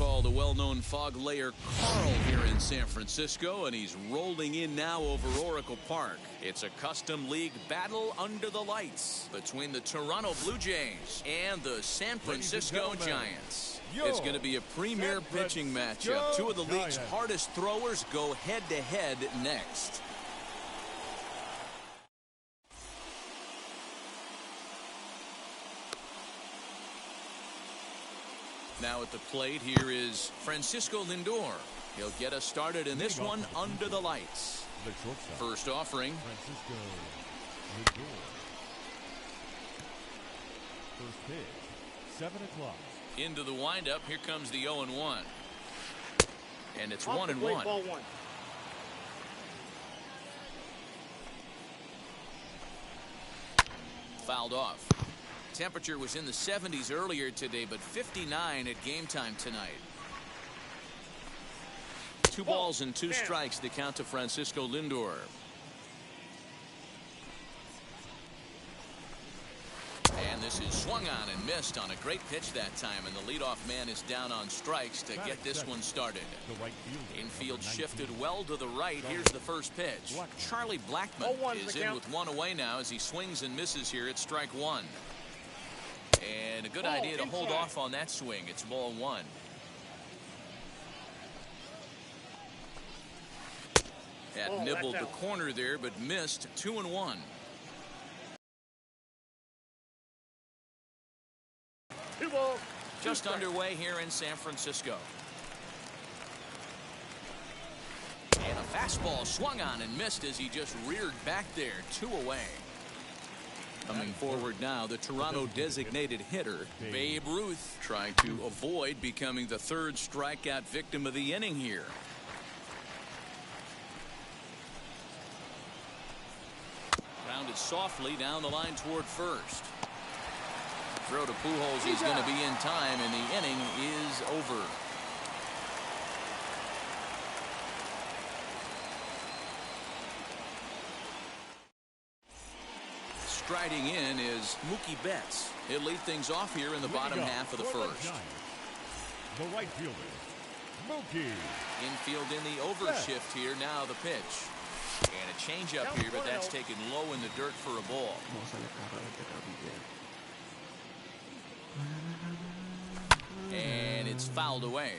call the well-known fog layer Carl here in San Francisco, and he's rolling in now over Oracle Park. It's a custom league battle under the lights between the Toronto Blue Jays and the San Francisco Giants. It's going to be a premier pitching matchup. Two of the league's hardest throwers go head-to-head next. Now at the plate, here is Francisco Lindor. He'll get us started in this one under the lights. First offering. Francisco Lindor. First pitch, 7 o'clock. Into the windup. Here comes the 0-1. And it's 1-1. Fouled off. Temperature was in the 70s earlier today, but 59 at game time tonight. 2 balls and 2 strikes, the count to Francisco Lindor. And this is swung on and missed on a great pitch that time, and the leadoff man is down on strikes to get this one started. Infield shifted well to the right. Here's the first pitch. Charlie Blackmon is in with 1 away now as he swings and misses here at strike 1. And a good idea to hold off on that swing. It's ball 1. Had nibbled the corner there, but missed. 2-1. Just underway here in San Francisco. And a fastball swung on and missed as he just reared back there. 2 away. Coming forward now, the Toronto designated hitter, Babe Ruth, trying to avoid becoming the 3rd strikeout victim of the inning here. Grounded softly down the line toward first. Throw to Pujols is going to be in time, and the inning is over. Striding in is Mookie Betts. He'll lead things off here in the bottom half of the first. The right fielder, Mookie. Infield in the overshift here. Now the pitch. And a changeup here, but that's taken low in the dirt for a ball. And it's fouled away.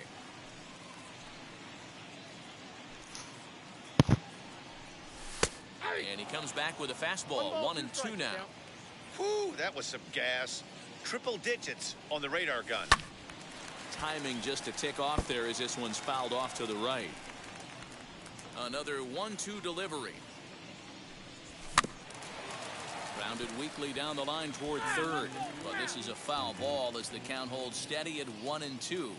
And he comes back with a fastball. 1-2 now. Whew, that was some gas. Triple digits on the radar gun. Timing just to tick off there as this one's fouled off to the right. Another 1-2 delivery. Grounded weakly down the line toward third. But this is a foul ball as the count holds steady at 1-2.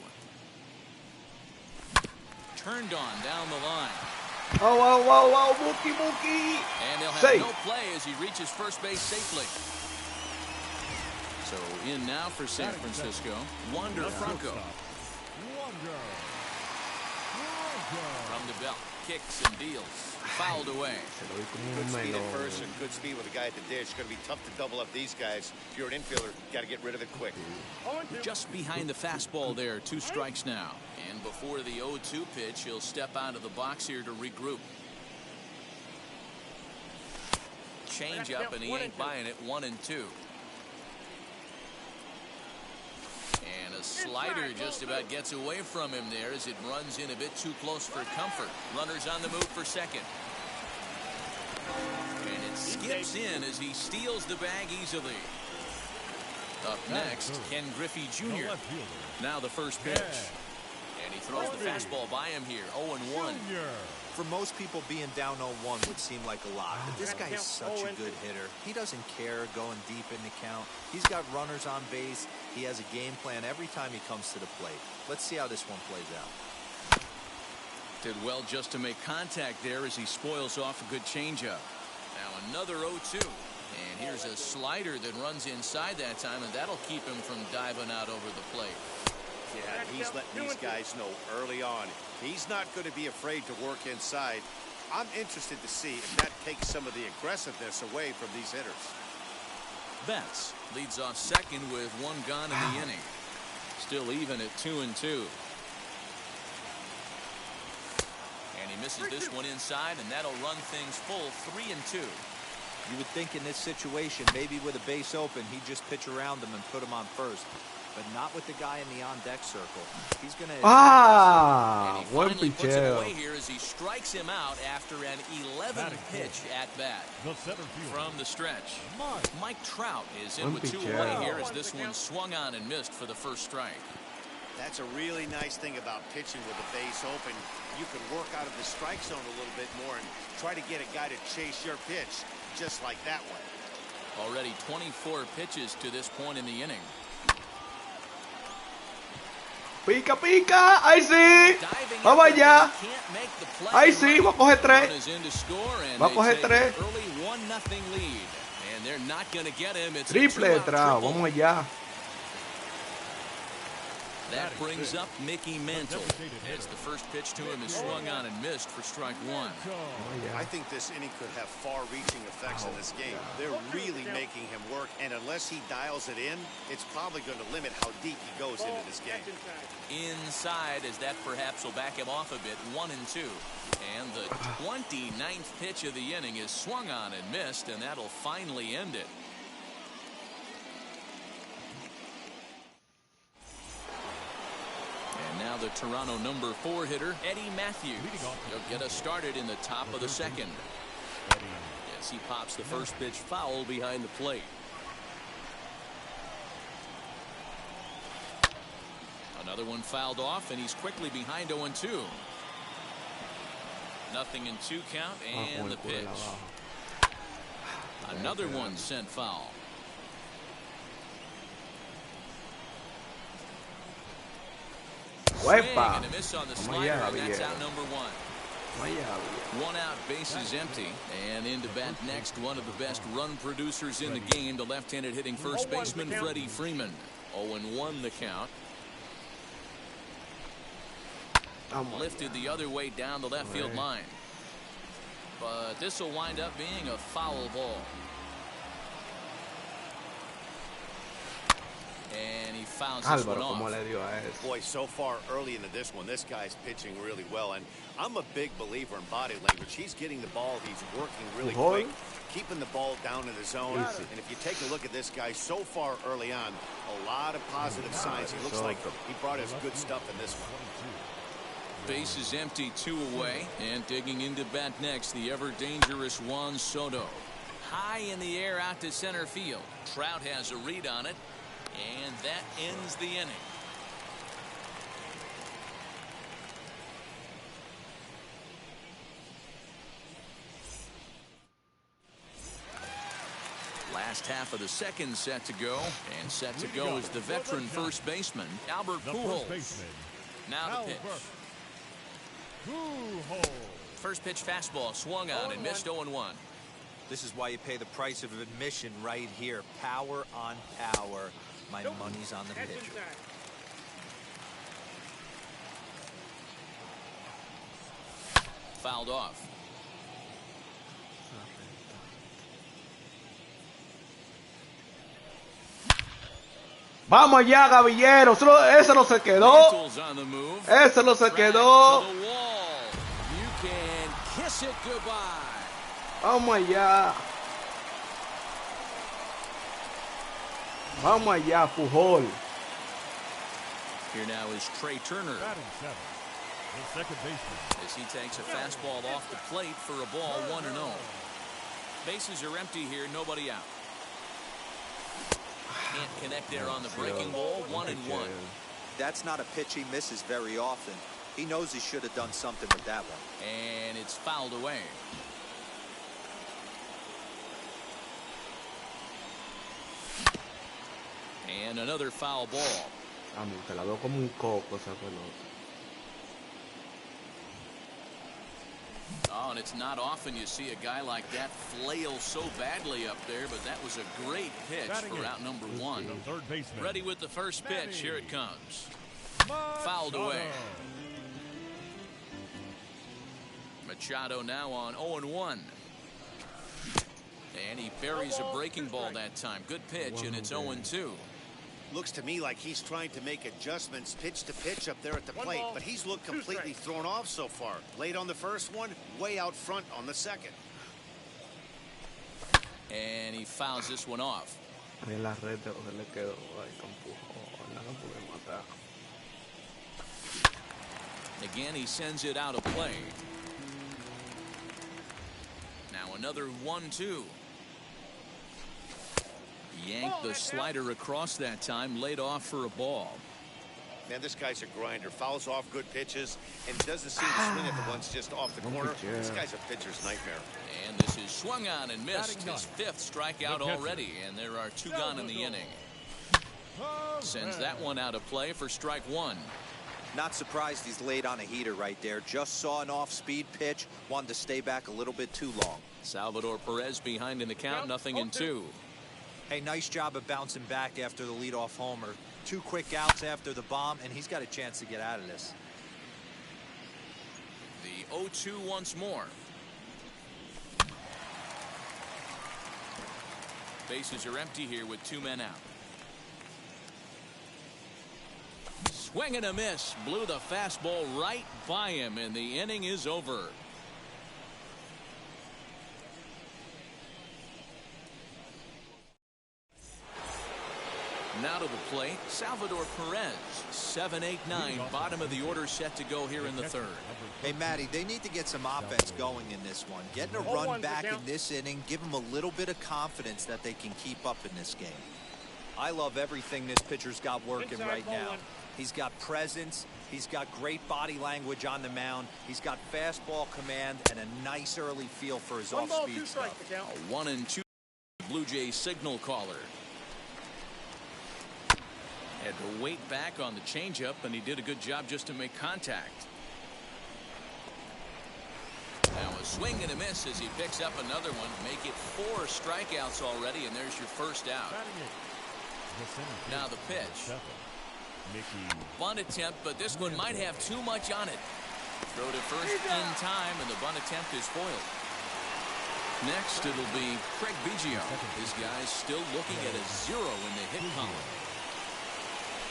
Turned on down the line. Oh, Mookie. And they'll have no play as he reaches first base safely. So in now for San Francisco, Wander Franco. From the belt, kicks and deals. Fouled away. Good speed at first and good speed with a guy at the dish. Going to be tough to double up these guys. If you're an infielder, got to get rid of it quick. Just behind the fastball there. 2 strikes now. And before the 0-2 pitch, he'll step out of the box here to regroup. Change up, and he ain't buying it. 1-2. And a slider just about gets away from him there as it runs in a bit too close for comfort. Runners on the move for second. And it skips in as he steals the bag easily. Up next, Ken Griffey Jr. Now the first pitch. And he throws the fastball by him here. 0-1. For most people, being down 0-1 would seem like a lot, but this guy is such a good hitter. He doesn't care going deep in the count. He's got runners on base. He has a game plan every time he comes to the plate. Let's see how this one plays out. Did well just to make contact there as he spoils off a good changeup. Now another 0-2. And here's a slider that runs inside that time, and that'll keep him from diving out over the plate. Yeah, he's letting these guys know early on. He's not going to be afraid to work inside. I'm interested to see if that takes some of the aggressiveness away from these hitters. Betts leads off second with 1 gone in the inning. Still even at 2-2. misses this one inside, and that'll run things full 3-2. You would think in this situation, maybe with a base open, he'd just pitch around them and put him on first. But not with the guy in the on-deck circle. He's going to... And he finally puts it away here as he strikes him out after an 11-pitch at-bat. From the stretch, Mike Trout is in with 2 away here as this one swung on and missed for the first strike. That's a really nice thing about pitching with the base open. You can work out of the strike zone a little bit more and try to get a guy to chase your pitch just like that one. Already 24 pitches to this point in the inning. Pica, pica, ahí sí, vamos allá, ahí sí, va a coger 3, va a coger 3, triple detrás, vamos allá. That brings up Mickey Mantle as the first pitch to him is swung on and missed for strike 1. I think this inning could have far-reaching effects in this game. They're really making him work, and unless he dials it in, it's probably going to limit how deep he goes into this game. Inside, as that perhaps will back him off a bit, 1-2. And the 29th pitch of the inning is swung on and missed, and that'll finally end it. And now the Toronto number 4 hitter, Eddie Matthews. He'll get us started in the top of the second. As he pops the first pitch foul behind the plate. Another one fouled off, and he's quickly behind 0-2. 0-2 count, and the pitch. Another one sent foul. Huepa. And a miss on the slider, and that's out number 1. 1 out, bases empty, and into bat next, one of the best run producers in the game, the left-handed hitting first baseman Freddy Freeman. 0-1 the count. Lifted the other way down the left field line, but this will wind up being a foul ball. And he fouls this one off. Boy, so far early into this one, this guy's pitching really well, and I'm a big believer in body language. He's getting the ball, he's working really quick, keeping the ball down in the zone. And if you take a look at this guy so far early on, a lot of positive signs. He looks like he brought us good stuff in this one. Base is empty, 2 away, and digging into bat next, the ever-dangerous Juan Soto. High in the air out to center field. Trout has a read on it, and that ends the inning. Last half of the second set to go, and set to go is the veteran first baseman, Albert Pujols. Now the pitch. First pitch fastball swung on and missed 0-1. This is why you pay the price of admission right here. Power on power. My money's on the pitcher. Fouled off. Vamos allá, Gavillero. Ese no se quedó. Ese no se quedó. Vamos allá. Vamos allá, Pujol. Here now is Trey Turner. The second baseman. As he takes a fastball off the plate for a ball, 1-0. Bases are empty here, nobody out. Can't connect there on the breaking ball, 1-1. That's not a pitch he misses very often. He knows he should have done something with that one. And it's fouled away. And another foul ball. Te la veo como un coco esa pelota. Oh, and it's not often you see a guy like that flail so badly up there, but that was a great pitch for out number 1. Ready with the first pitch. Here it comes. Fouled away. Machado now on 0-1. And he buries a breaking ball that time. Good pitch, and it's 0-2. Looks to me like he's trying to make adjustments pitch to pitch up there at the plate, but he's looked completely thrown off so far. Late on the first one, way out front on the second. And he fouls this one off. Again, he sends it out of play. Now another 1-2. Yanked the slider across that time, laid off for a ball. Man, this guy's a grinder. Fouls off good pitches and doesn't seem to swing at the ones just off the corner. This guy's a pitcher's nightmare. And this is swung on and missed. His 5th strikeout already, and there are 2 gone in the inning. Sends that one out of play for strike 1. Not surprised he's laid on a heater right there. Just saw an off-speed pitch. Wanted to stay back a little bit too long. Salvador Perez behind in the count, 0-2. Hey, nice job of bouncing back after the leadoff homer. 2 quick outs after the bomb, and he's got a chance to get out of this. The 0-2 once more. Bases are empty here with 2 men out. Swing and a miss. Blew the fastball right by him, and the inning is over. Now to the plate, Salvador Perez. 7-8-9, bottom of the order set to go here in the 3rd. Hey, Matty, they need to get some offense going in this one. Getting a run back in this inning, give them a little bit of confidence that they can keep up in this game. I love everything this pitcher's got working right now. He's got presence. He's got great body language on the mound. He's got fastball command and a nice early feel for his off-speed stuff. A 1-2 Blue Jays signal caller. Had to wait back on the changeup, and he did a good job just to make contact. Now a swing and a miss as he picks up another one. Make it 4 strikeouts already, and there's your first out. Now the pitch. Bunt attempt, but this one might have too much on it. Throw to first in time, and the bunt attempt is foiled. Next, it'll be Griffey Jr. This guy's still looking at a 0 in the hit column.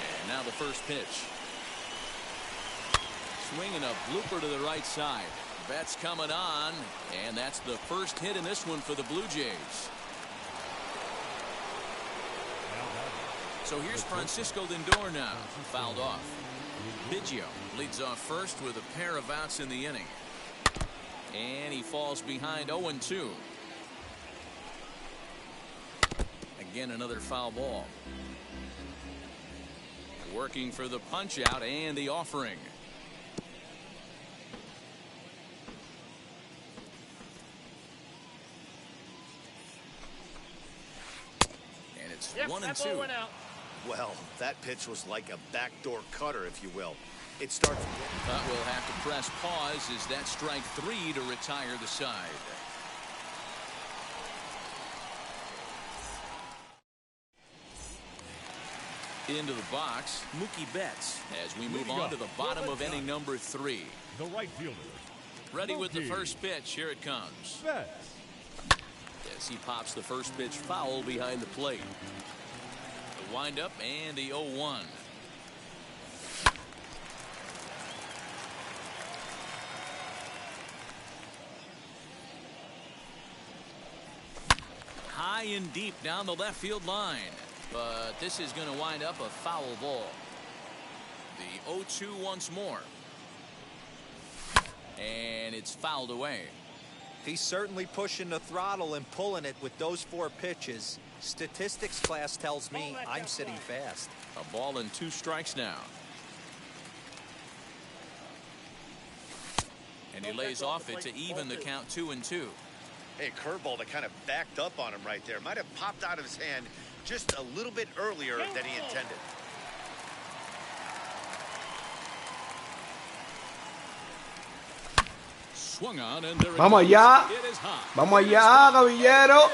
And now the first pitch. Swinging a blooper to the right side. That's coming on, and that's the first hit in this one for the Blue Jays. So here's Francisco Lindor now, fouled off. Biggio leads off first with a pair of outs in the inning. And he falls behind 0-2. Again, another foul ball. Working for the punch out and the offering. And it's 1-2. Well, that pitch was like a backdoor cutter, if you will. It starts. But we'll have to press pause as that strike 3 to retire the side. Into the box, Mookie Betts as we move on to the bottom of inning number 3. The right fielder. Ready with the first pitch. Here it comes. Betts. As he pops the first pitch foul behind the plate. The windup and the 0-1. High and deep down the left field line. But this is going to wind up a foul ball. The 0-2 once more. And it's fouled away. He's certainly pushing the throttle and pulling it with those 4 pitches. Statistics class tells me I'm sitting fast. A ball and 2 strikes now. And he lays off it to even the count 2-2. Hey, curveball that kind of backed up on him right there. Might have popped out of his hand just a little bit earlier than he intended. Swung on and there Vamos allá. Vamos allá, caballero.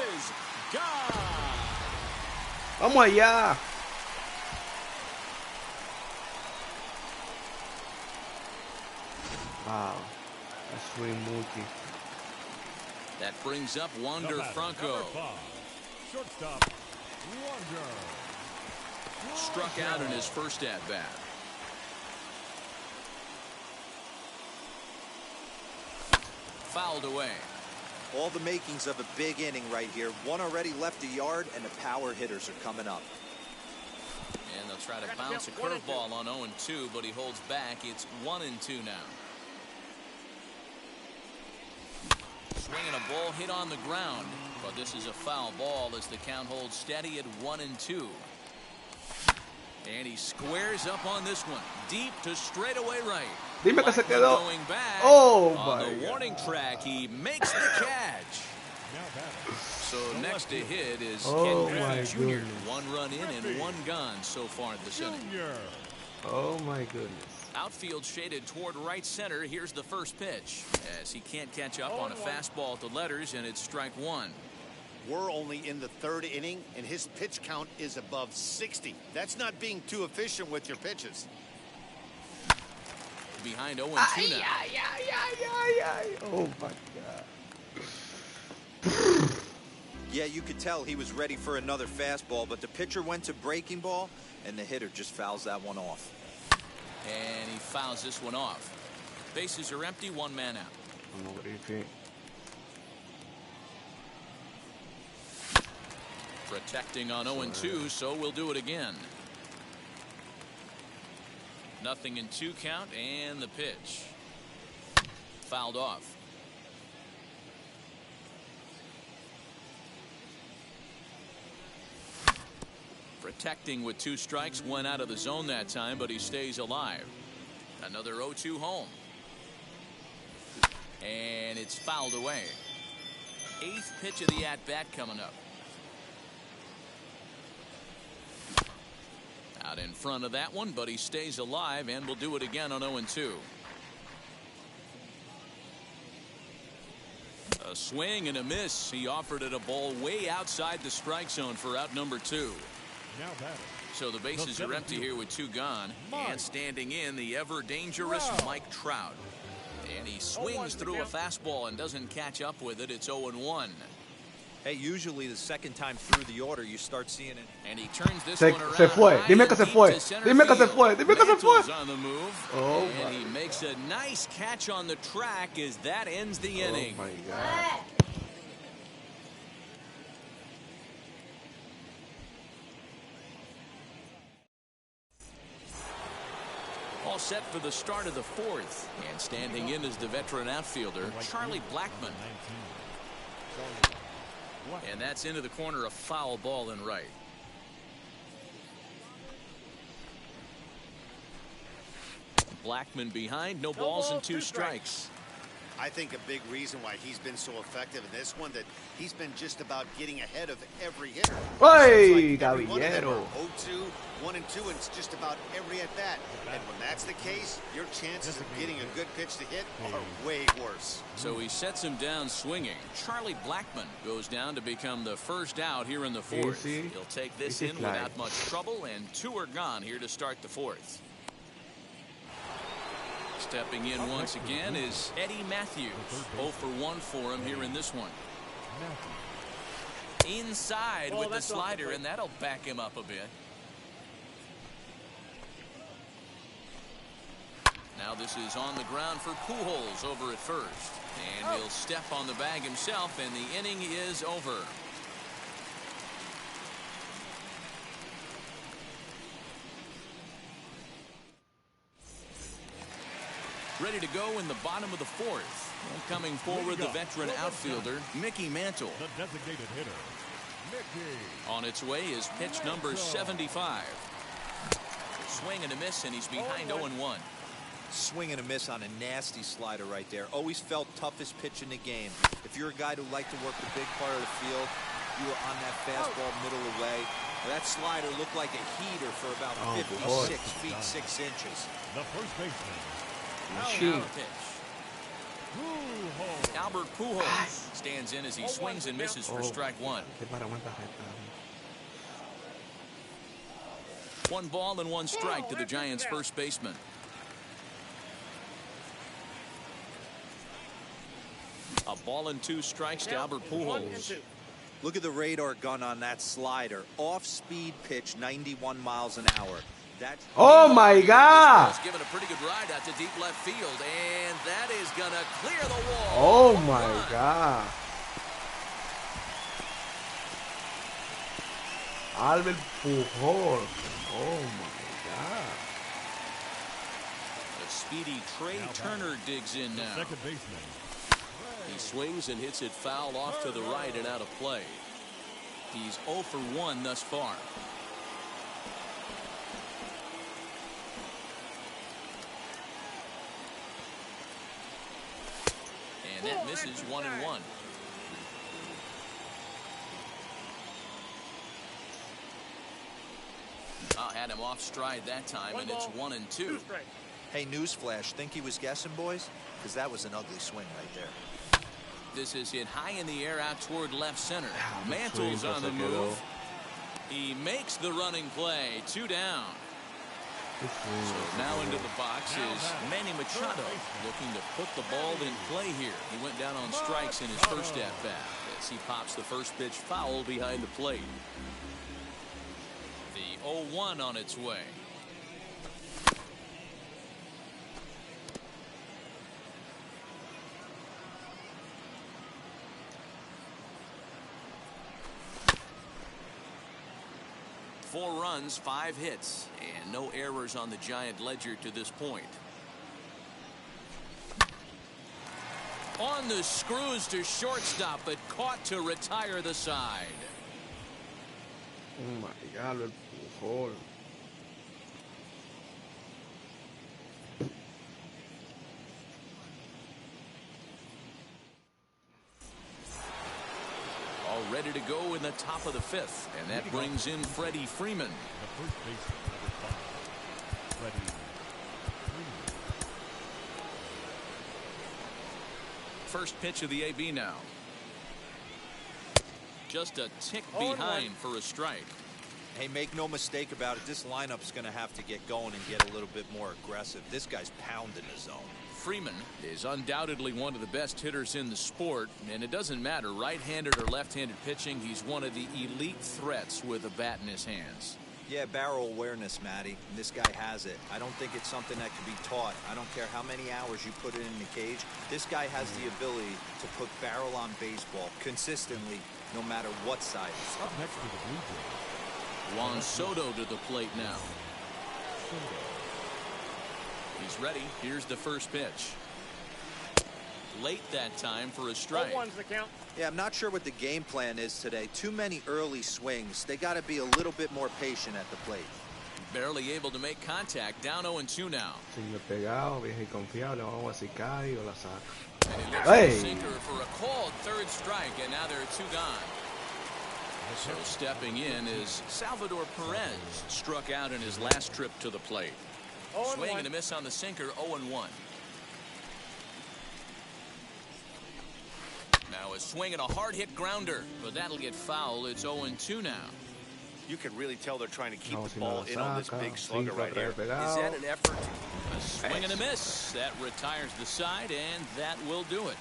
Vamos allá. Wow. That's swing Mookie. That brings up Wander Franco. Shortstop, Wander. Struck out in his first at-bat. Fouled away. All the makings of a big inning right here. One already left the yard, and the power hitters are coming up. And they'll try to bounce a curveball on 0-2, but he holds back. It's 1-2 now. Swinging a ball hit on the ground, but this is a foul ball as the count holds steady at 1-2. And he squares up on this one, deep to straightaway right. Dime que se quedó. Going back. Oh on my the God. warning track, he makes the catch. So next to hit is Oh Ken my Griffey Jr. goodness. 1 run in and 1 gone so far this inning. Oh my goodness. Outfield shaded toward right center. Here's the first pitch as he can't catch up on a fastball at the letters, and it's strike 1. We're only in the 3rd inning, and his pitch count is above 60. That's not being too efficient with your pitches. Behind 0-2 now. Oh my God. Yeah, you could tell he was ready for another fastball, but the pitcher went to breaking ball, and the hitter just fouls that one off. And he fouls this one off. Bases are empty, 1 man out. Vamos, Griffey. Protecting on 0-2, so we'll do it again. 0-2 count, and the pitch. Fouled off. Protecting with 2 strikes, went out of the zone that time, but he stays alive. Another 0-2 home. And it's fouled away. 8th pitch of the at-bat coming up. Out in front of that one, but he stays alive, and will do it again on 0-2. A swing and a miss. He offered it a ball way outside the strike zone for out number 2. So the bases are empty here with 2 gone. And standing in, the ever dangerous Mike Trout. And he swings through a fastball and doesn't catch up with it. It's 0-1. Hey, usually the second time through the order, you start seeing it. And he turns this Se one around. fue. Dime que se fue. Dime que se Field. fue. Dime que se fue. Mantle's on the move. Oh and my. he makes a nice catch on the track as that ends the inning. Oh my God. All set for the start of the 4th. And standing in is the veteran outfielder, Charlie Blackmon. And that's into the corner, a foul ball in right. Blackmon behind, no balls and 2 strikes. I think a big reason why he's been so effective in this one, that he's been just about getting ahead of every hitter. Hey, Like every one of them Caballero. are 0-2, 1-2, and it's just about every at bat. And when that's the case, your chances of getting a good pitch to hit are way worse. So he sets him down swinging. Charlie Blackmon goes down to become the first out here in the 4th. Easy. He'll take this Easy in fly. without much trouble, and 2 are gone here to start the 4th. Stepping in once again is Eddie Matthews. 0 for 1 for him here in this one. Inside with the slider, and that'll back him up a bit. Now this is on the ground for Pujols over at first. And he'll step on the bag himself, and the inning is over. Ready to go in the bottom of the 4th. And coming forward, the veteran outfielder, Mickey Mantle. The designated hitter, Mickey. On its way is pitch number 75. Swing and a miss, and he's behind 0-1. Swing and a miss on a nasty slider right there. Always felt toughest pitch in the game. If you're a guy who liked to work the big part of the field, you were on that fastball middle away. That slider looked like a heater for about 56 feet 6 inches. The first baseman, Now pitch. Albert Pujols stands in as he swings and misses for strike 1. 1 ball and 1 strike to the Giants' first baseman. A ball and 2 strikes to Albert Pujols. Look at the radar gun on that slider. Off-speed pitch, 91 miles an hour. That's Oh my God! He's given a pretty good ride out to deep left field, and that is gonna clear the wall. Oh my God! Albert Pujol. Oh my God! The speedy Trey Turner digs in now. Second baseman. He swings and hits it foul off to the right and out of play. He's 0 for 1 thus far. And that misses 1-1. Had him off stride that time, and it's 1-2. Hey, newsflash, think he was guessing, boys? Because that was an ugly swing right there. This is hit high in the air out toward left center. Mantle's on the move. He makes the running play. 2 down. So now into the box is Manny Machado, looking to put the ball in play here. He went down on strikes in his first at-bat as he pops the first pitch foul behind the plate. The 0-1 on its way. Four runs, 5 hits, and no errors on the Giant ledger to this point. On the screws to shortstop, but caught to retire the side. Oh my God, el Pujol. All ready to go in the top of the 5th, and that brings in Freddy Freeman. The first baseman, number 5, Freddy Freeman. First pitch of the AB now. Just a tick behind for a strike. Hey, make no mistake about it. This lineup's going to have to get going and get a little bit more aggressive. This guy's pounding the zone. Freeman is undoubtedly one of the best hitters in the sport, and it doesn't matter right-handed or left-handed pitching. He's one of the elite threats with a bat in his hands. Yeah, barrel awareness, Matty. And this guy has it. I don't think it's something that can be taught. I don't care how many hours you put it in the cage. This guy has the ability to put barrel on baseball consistently, no matter what side it's on. Up next to the Blue Jays. Juan Soto to the plate now. He's ready. Here's the first pitch. Late that time for a strike. Yeah, I'm not sure what the game plan is today. Too many early swings. They got to be a little bit more patient at the plate. Barely able to make contact. Down 0-2 now. Sigue pegado, viejo y confiable. Vamos a ver si cae o la saca. And he looks Hey! at the sinker for a called third strike, and now there are 2 gone. So stepping in is Salvador Perez, struck out in his last trip to the plate. Swing and a miss on the sinker, 0-1. Now a swing and a hard hit grounder, but that'll get foul. It's 0-2 now. You can really tell they're trying to keep the ball in on this big slugger right here. Is that an effort? A swing and a miss. That retires the side, and that will do it.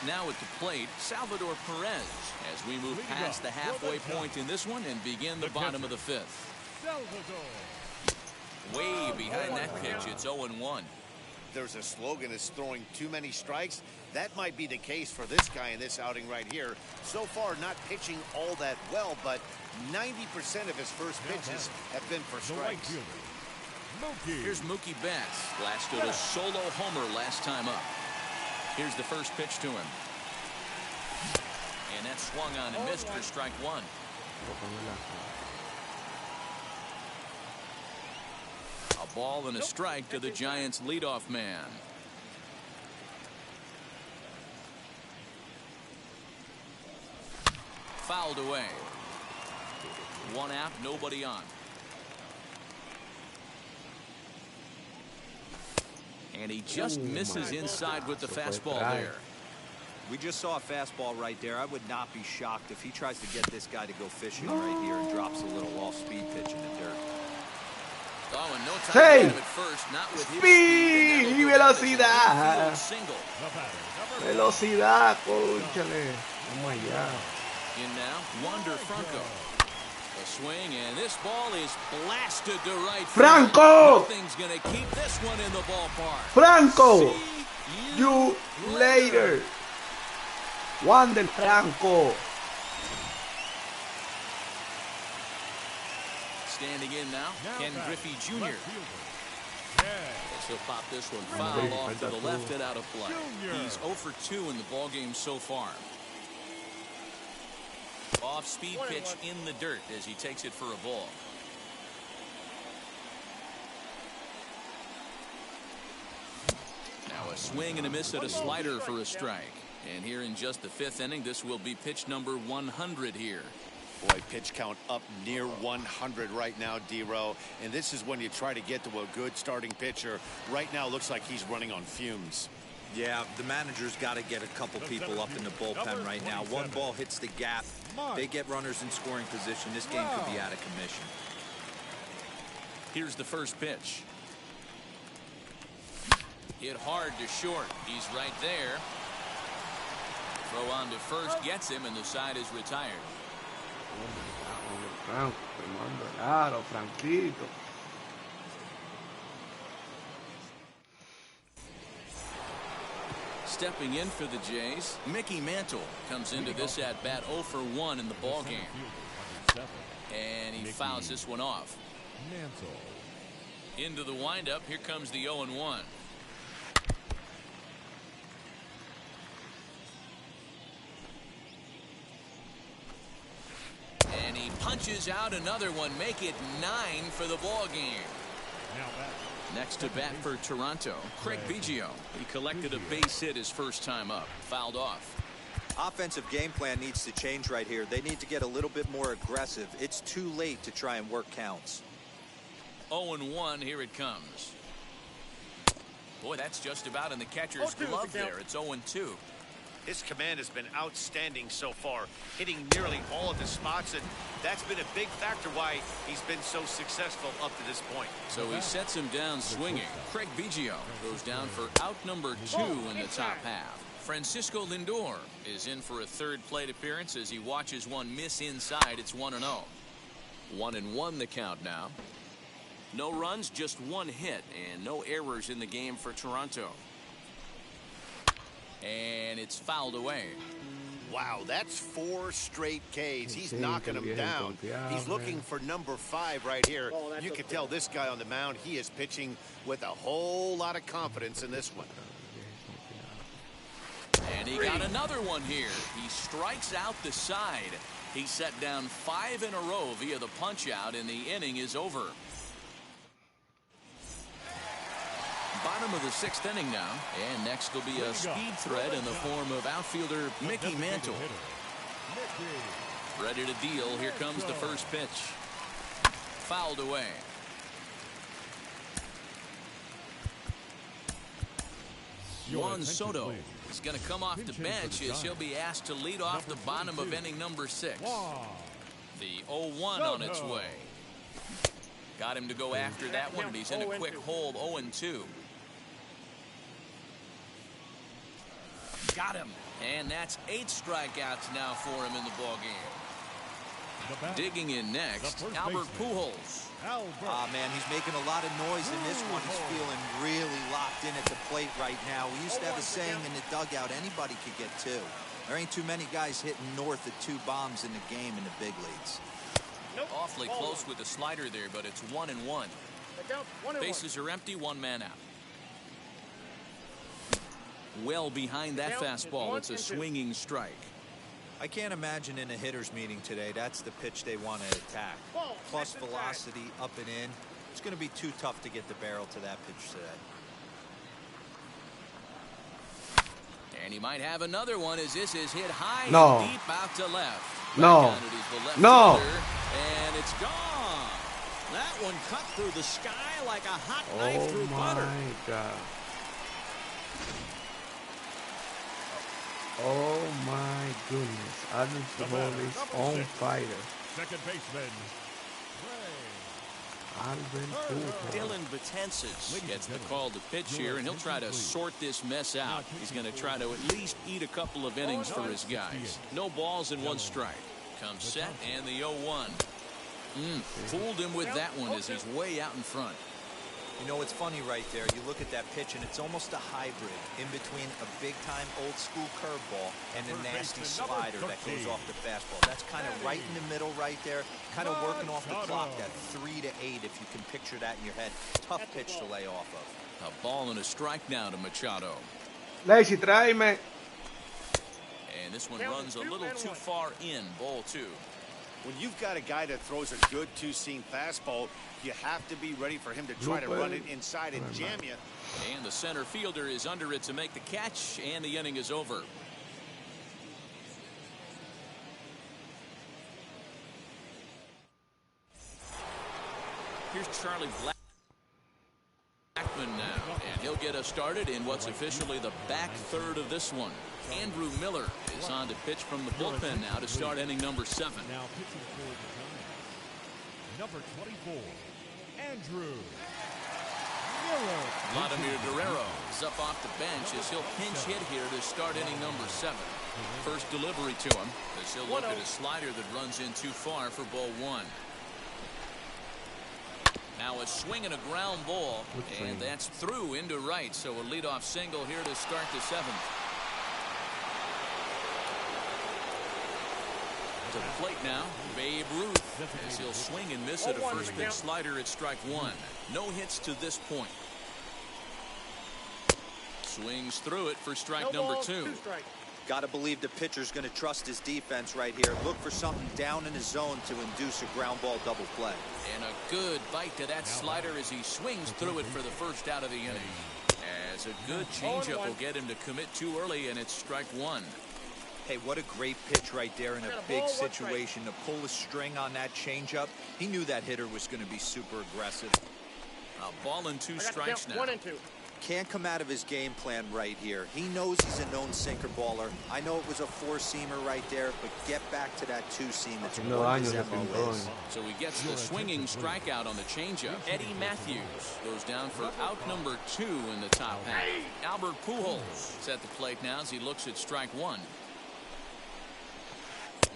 Now at the plate, Salvador Perez, as we move past the halfway point in this one and begin the bottom of the 5th. Way behind that pitch, it's 0-1. There's a slogan is throwing too many strikes. That might be the case for this guy in this outing right here. So far, not pitching all that well, but 90% of his first pitches have been for strikes. Here's Mookie Betts. Blasted a solo homer last time up. Here's the first pitch to him. And that swung on and missed for strike 1. A ball and a strike to the Giants' leadoff man. Fouled away. 1 out, nobody on. And he just misses inside with the fastball there. We just saw a fastball right there. I would not be shocked if he tries to get this guy to go fishing right here and drops a little off-speed pitch in the dirt. Oh, and no time Sí. to get him at first, not with his Speed speed, y and that'll go down as an velocidad. infield single. Velocidad, cónchale. Vamos allá. In now, Wander Franco. A swing, and this ball is blasted to right field. Franco! Nothing's going to keep this one in the ballpark. Franco! See You later. Wander Franco. Standing in now, Ken Griffey Jr. He'll pop this one foul off to the left and out of play. He's 0 for 2 in the ballgame so far. Off-speed pitch in the dirt as he takes it for a ball. Now a swing and a miss at a slider for a strike. And here in just the 5th inning, this will be pitch number 100 here. Boy, pitch count up near 100 right now, D-Row. And this is when you try to get to a good starting pitcher. Right now, looks like he's running on fumes. Yeah, the manager's got to get a couple people up in the bullpen right now. One ball hits the gap. They get runners in scoring position. This game could be out of commission. Here's the first pitch. Hit hard to short. He's right there. Throw on to first gets him, and the side is retired. Franco, claro, Franquito. Stepping in for the Jays, Mickey Mantle comes into this at-bat 0 for 1 in the ballgame. And he fouls this one off. Into the windup, here comes the 0-1. And he punches out another one, make it 9 for the ball game. Next to bat for Toronto, Griffey Jr. He collected a base hit his first time up, fouled off. Offensive game plan needs to change right here. They need to get a little bit more aggressive. It's too late to try and work counts. 0-1, here it comes. Boy, that's just about in the catcher's glove there. It's 0-2. His command has been outstanding so far, hitting nearly all of the spots, and that's been a big factor why he's been so successful up to this point. So he sets him down swinging. Griffey Jr. goes down for out number 2 in the top half. Francisco Lindor is in for a third plate appearance as he watches one miss inside. It's 1-0. 1-1 the count now. No runs, just one hit, and no errors in the game for Toronto. And it's fouled away. Wow, that's 4 straight Ks. He's knocking them down. He's looking for number 5 right here. You can tell this guy on the mound, he is pitching with a whole lot of confidence in this one. And he got another one here. He strikes out the side. He set down 5 in a row via the punch out, and the inning is over. Bottom of the 6th inning now, and next will be a speed threat in the form of outfielder Mickey Mantle. Ready to deal. Here comes the first pitch. Fouled away. Juan Soto is going to come off the bench as he'll be asked to lead off the bottom of inning number 6. The 0-1 on its way. Got him to go after that one, and he's in a quick hold. 0-2. Got him. And that's 8 strikeouts now for him in the ballgame. Digging in next, Albert Pujols. Man, he's making a lot of noise in this one. He's feeling really locked in at the plate right now. We used to have a saying in the dugout, anybody could get 2. There ain't too many guys hitting north of 2 bombs in the game in the big leagues. Awfully close with the slider there, but it's 1-1. Bases are empty, 1 man out. Well behind that fastball, it's a swinging strike. I can't imagine in a hitter's meeting today that's the pitch they want to attack. Plus velocity up and in. It's going to be too tough to get the barrel to that pitch today. And he might have another one as this is hit high and deep out to left. No. And it's gone. That one cut through the sky like a hot knife through butter. Oh my God. Oh my goodness. Adam Pujols is on fire. Second baseman. Dylan Betances gets the call to pitch here, and he'll try to sort this mess out. He's going to try to at least eat a couple of innings for his guys. No balls and 1 strike. Comes set, and the 0-1. Fooled him with that one as he's way out in front. You know, it's funny right there. You look at that pitch, and it's almost a hybrid in between a big-time old-school curveball and a nasty slider that goes off the fastball. That's kind of right in the middle right there, kind of working off the clock, that 3 to 8, if you can picture that in your head. Tough pitch to lay off of. A ball and a strike now to Machado. Lazy, tráeme. And this one runs a little too far in, ball 2. When you've got a guy that throws a good two-seam fastball, you have to be ready for him to try to run it inside and jam you. And the center fielder is under it to make the catch, and the inning is over. Here's Charlie Blackman now, and he'll get us started in what's officially the back third of this one. Andrew Miller is on to pitch from the bullpen now to start inning number 7. Now pitching for the Giants, number 24, Andrew Miller. Vladimir Guerrero is up off the bench as he'll pinch hit here to start inning number 7. First delivery to him as he'll look at a slider that runs in too far for ball 1. Now a swing and a ground ball, and that's through into right, so a leadoff single here to start the 7th. To the plate now, Babe Ruth, as he'll swing and miss at a first pitch slider at strike 1. No hits to this point. Swings through it for strike number 2. Got to believe the pitcher's going to trust his defense right here. Look for something down in his zone to induce a ground ball double play. And a good bite to that slider as he swings through it for the first out of the inning. As a good changeup will get him to commit too early, and it's strike 1. Hey, what a great pitch right there in a big situation to pull a string on that changeup. He knew that hitter was going to be super aggressive. A ball and 2 strikes now. 1 and 2. Can't come out of his game plan right here. He knows he's a known sinker baller. I know it was a 4-seamer right there, but get back to that 2-seam. That's what his MO is. So he gets the swinging strikeout on the changeup. Eddie Matthews goes down for out number 2 in the top half. Albert Pujols is at the plate now as he looks at strike 1.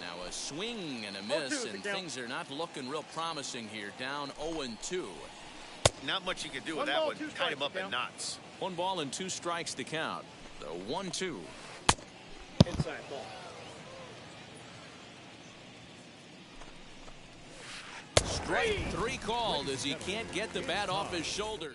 Now a swing and a miss, and things are not looking real promising here. Down 0-2. Not much you can do with that one. Tied him up in knots. 1 ball and 2 strikes to count. The 1-2. Inside ball. Strike 3 called as he can't get the bat off his shoulder.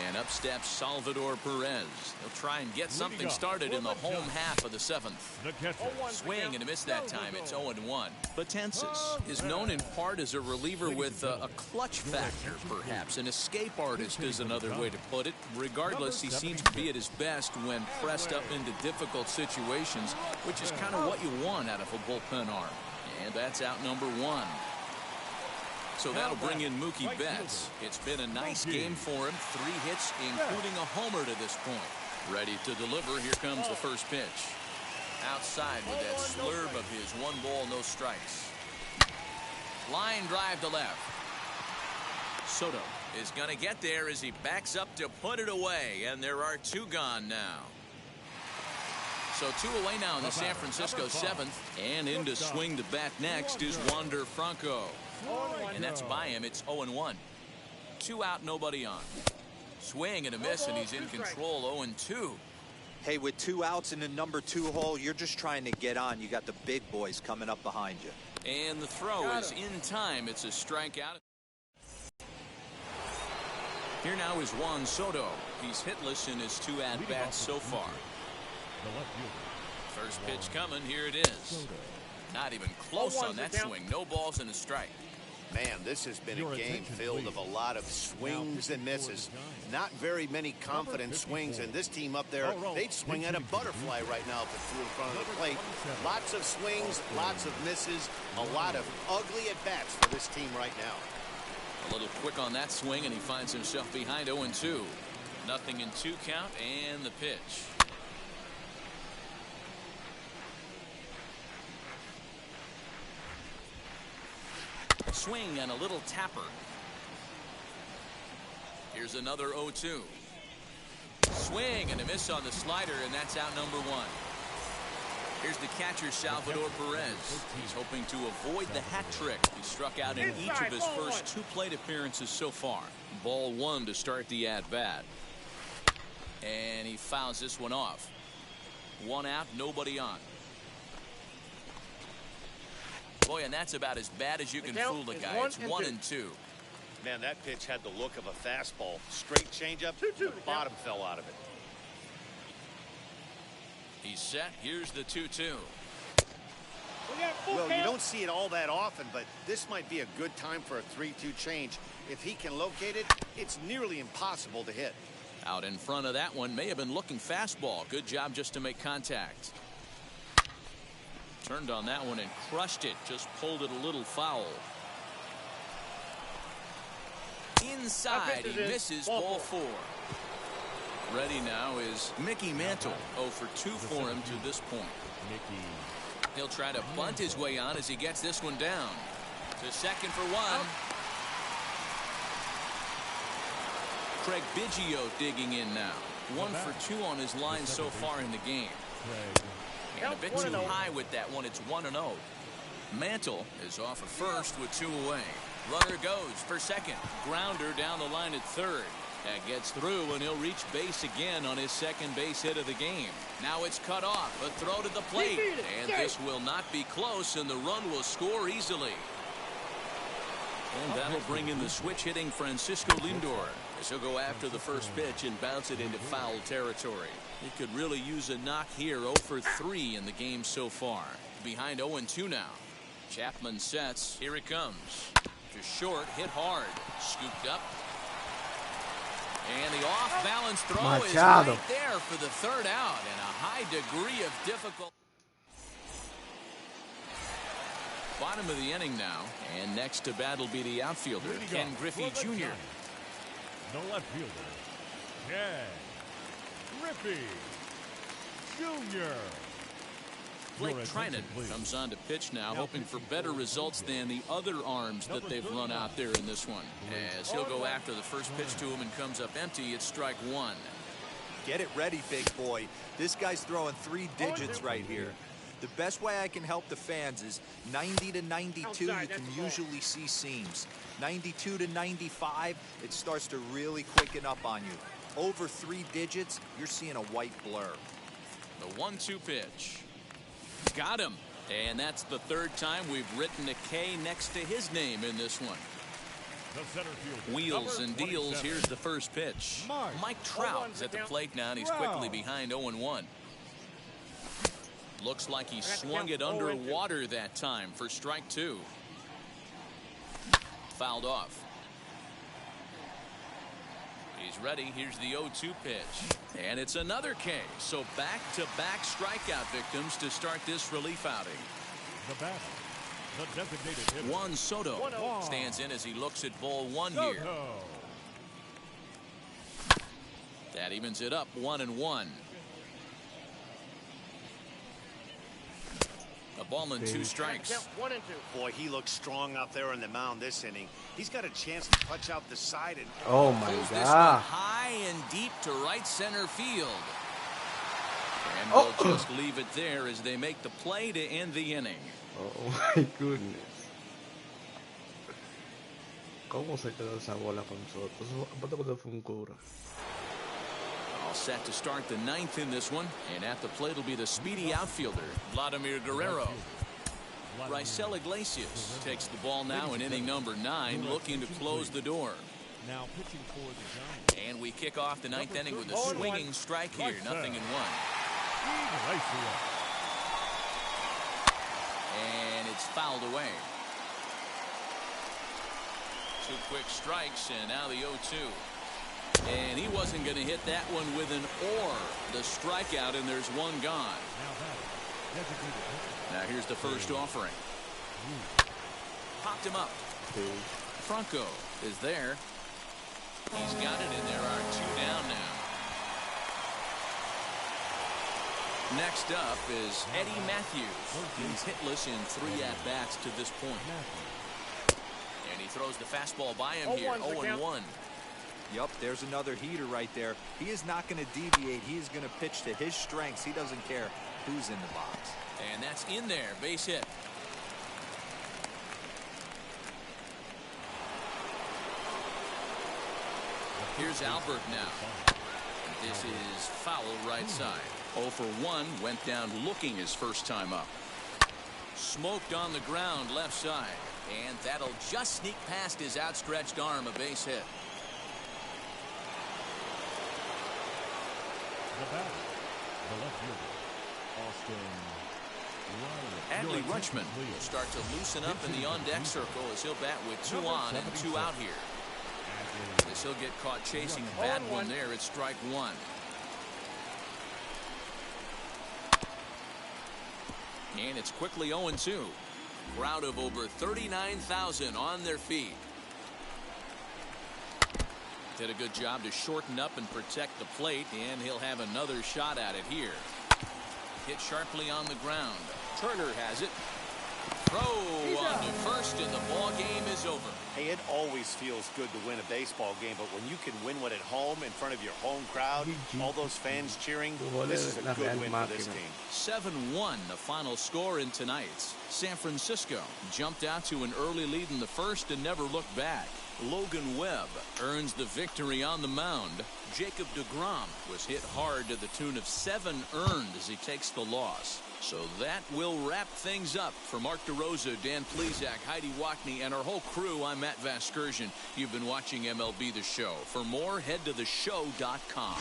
And up steps Salvador Perez. He'll try and get something started in the home half of the 7th. Swing and a miss that time. It's 0-1. Betances is known in part as a reliever with a clutch factor, perhaps. An escape artist is another way to put it. Regardless, he seems to be at his best when pressed up into difficult situations, which is kind of what you want out of a bullpen arm. And that's out number 1. So that'll bring in Mookie Betts. It's been a nice game for him. 3 hits, including a homer to this point. Ready to deliver. Here comes the first pitch. Outside with that slurve of his 1 ball, no strikes. Line drive to left. Soto is going to get there as he backs up to put it away. And there are 2 gone now. So 2 away now in the San Francisco 7th. And in to swing the bat next is Wander Franco. And that's by him. It's 0-1. 2 out, nobody on. Swing and a miss, and he's in control. 0-2. Hey, with 2 outs in the number 2 hole, you're just trying to get on. You got the big boys coming up behind you. And the throw is in time. It's a strikeout. Here now is Juan Soto. He's hitless in his 2 at-bats so far. First pitch coming. Here it is. Not even close on that swing. No balls and a strike. Man, this has been a game filled of a lot of swings and misses. Not very many confident swings, and this team up there, they'd swing at a butterfly right now if it flew in front of the plate. Lots of swings, lots of misses, a lot of ugly at-bats for this team right now. A little quick on that swing, and he finds himself behind 0-2. Nothing in 2 count, and the pitch. swing and a little tapper. Here's another 0-2. Swing and a miss on the slider, and that's out number 1. Here's the catcher, Salvador Perez. He's hoping to avoid the hat trick. He struck out in each of his first 2 plate appearances so far. Ball 1 to start the at-bat. And he fouls this one off. 1 out, nobody on. Boy, and that's about as bad as you can fool the guy. It's 1-2. Man, that pitch had the look of a fastball. Straight changeup, the bottom fell out of it. He's set. Here's the 2-2. Well, you don't see it all that often, but this might be a good time for a 3-2 change. If he can locate it, it's nearly impossible to hit. Out in front of that one, may have been looking fastball. Good job just to make contact. Turned on that one and crushed it. Just pulled it a little foul. Inside, he misses. Ball 4. Ready now is Mickey Mantle. 0 for 2 for him to this point. He'll try to bunt his way on as he gets this one down. To second for 1. Craig Biggio digging in now. 1 for 2 on his line so far in the game. And a bit too high with that one. It's 1-0. Mantle is off at first with 2 away. Runner goes for second. Grounder down the line at third. That gets through, and he'll reach base again on his second base hit of the game. Now it's cut off. A throw to the plate. And this will not be close, and the run will score easily. And that'll bring in the switch-hitting Francisco Lindor, as he'll go after the first pitch and bounce it into foul territory. He could really use a knock here. 0 for 3 in the game so far. Behind 0-2 now. Chapman sets. Here it comes. To short, hit hard. Scooped up. And the off-balance throw is right there for the 3rd out, and a high degree of difficulty. Bottom of the inning now, and next to bat will be the outfielder, Ken Griffey Jr. No left fielder, Ken Griffey Jr. Blake Trinan comes on to pitch now, hoping for better results than the other arms that they've run out there in this one. As he'll go after the first pitch to him and comes up empty, it's strike 1. Get it ready, big boy. This guy's throwing 3 digits right here. The best way I can help the fans is 90 to 92, you can usually see seams. 92 to 95, it starts to really quicken up on you. Over 3 digits, you're seeing a white blur. The 1-2 pitch. Got him. And that's the 3rd time we've written a K next to his name in this one. Wheels and deals. Here's the first pitch. Mike Trout is at the plate now, and he's quickly behind 0-1. Looks like he swung it underwater that time for strike 2. Fouled off. He's ready. Here's the 0-2 pitch. And it's another K. So back-to-back strikeout victims to start this relief outing. The batter, the designated hitter. Juan Soto stands in as he looks at ball 1 here. That evens it up 1-1. A ball and 2 strikes. 1-2. Boy, he looks strong out there on the mound this inning. He's got a chance to touch out the side and oh my pulls this one God. high and deep to right center field. And we'll just leave it there as they make the play to end the inning. Oh my goodness. ¿Cómo se quedó esa bola con Soto? Eso fue un cura. All set to start the 9th in this one, and at the plate will be the speedy outfielder, Vladimir Guerrero. Raisel Iglesias takes the ball now in inning number 9, looking to close the door. Now pitching for the Giants. And we kick off the 9th inning with a swinging strike here, 0-1. And it's fouled away. 2 quick strikes, and now the 0-2. And he wasn't going to hit that one with an or. The strikeout, and there's 1 gone. Now here's the first offering. Popped him up. Franco is there. He's got it, and there are 2 down now. Next up is Eddie Matthews. He's hitless in 3 at-bats to this point. And he throws the fastball by him here. 0-1. Yep, there's another heater right there. He is not going to deviate. He is going to pitch to his strengths. He doesn't care who's in the box. And that's in there. Base hit. Here's Albert now. This is foul right side. 0 for 1 went down looking his first time up. Smoked on the ground left side. And that'll just sneak past his outstretched arm, a base hit. The batter, the left fielder, Austin Adley Rutschman will start to loosen up in the on-deck circle as he'll bat with 2 on and 2 out here. As he'll get caught chasing a bad one there, it's strike 1. And it's quickly 0-2. Crowd of over 39,000 on their feet. Did a good job to shorten up and protect the plate, and he'll have another shot at it here. Hit sharply on the ground. Turner has it. Throw on to first, and the ball game is over. Hey, it always feels good to win a baseball game, but when you can win one at home in front of your home crowd, all those fans cheering, this is a good win for this team. 7-1, the final score in tonight's. San Francisco jumped out to an early lead in the first and never looked back. Logan Webb earns the victory on the mound. Jacob deGrom was hit hard to the tune of 7 earned as he takes the loss. So that will wrap things up. For Mark DeRosa, Dan Plesac, Heidi Wackney, and our whole crew, I'm Matt Vasgersian. You've been watching MLB The Show. For more, head to theshow.com.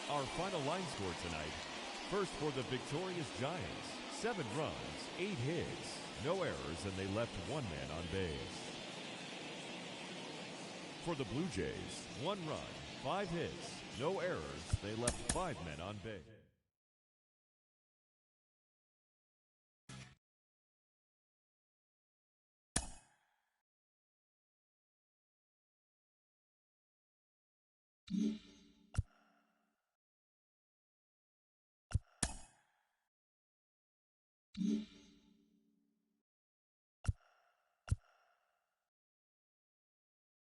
Our final line score tonight. First for the victorious Giants, 7 runs, 8 hits, no errors, and they left 1 man on base. For the Blue Jays, 1 run, 5 hits, no errors, they left 5 men on base. Mm-hmm.